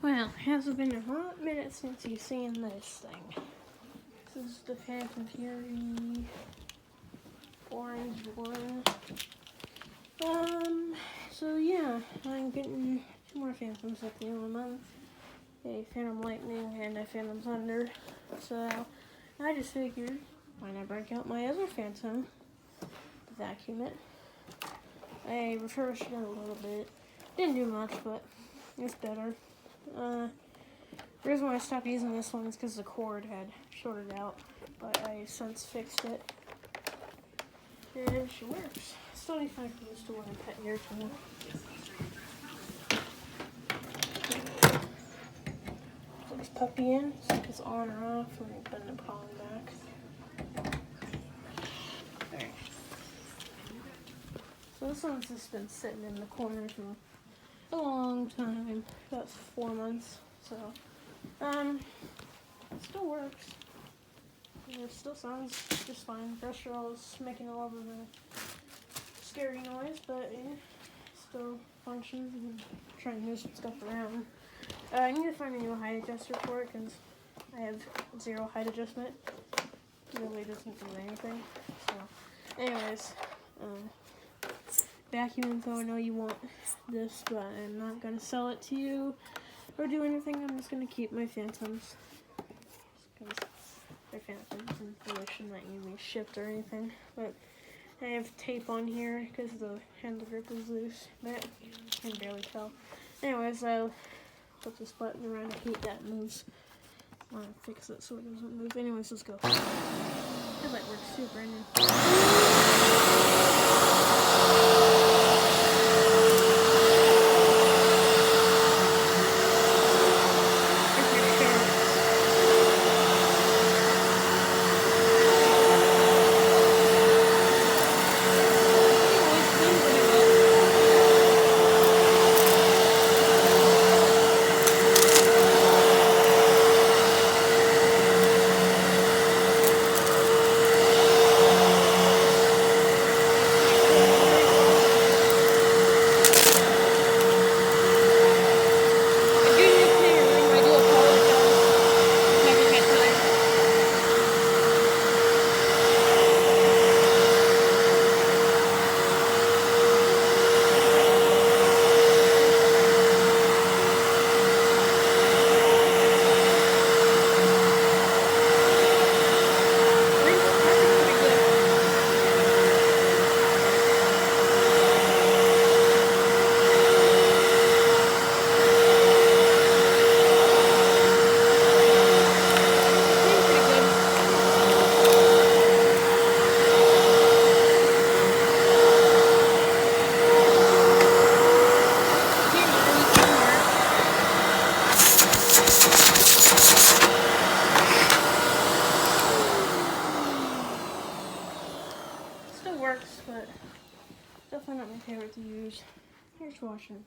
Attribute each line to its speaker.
Speaker 1: Well, it hasn't been a hot minute since you've seen this thing. This is the Fantom Fury orange one. So yeah, I'm getting 2 more Phantoms at the end of the month. A Phantom Lightning and a Phantom Thunder. So I just figured, why not break out my other Phantom, vacuum it. I refurbished it a little bit. Didn't do much, but it's better. The reason why I stopped using this one is because the cord had shorted out, but I since fixed it. And she works. Still need to find clothes to wear and pet here too. Put this puppy in, so it's on or off, and then bend the prong back. There. So this one's just been sitting in the corner for a long time, about 4 months. So, it still works. It still sounds just fine. Brush is making a lot of a scary noise, but it still functions and trying to move some stuff around. I need to find a new height adjuster for it because I have 0 height adjustment. It really doesn't do anything. So, anyways, vacuum info. I know you want this, but I'm not gonna sell it to you or do anything. I'm just gonna keep my Phantoms because they're Phantoms and really should not need me shipped or anything. But I have tape on here because the handle grip is loose, but you can barely tell. Anyways, I'll put this button around to keep that moves. I want to fix it so it doesn't move. Anyways, let's go. Headlight works too, Brandon. Still works, but definitely not my favorite to use. Here's washing.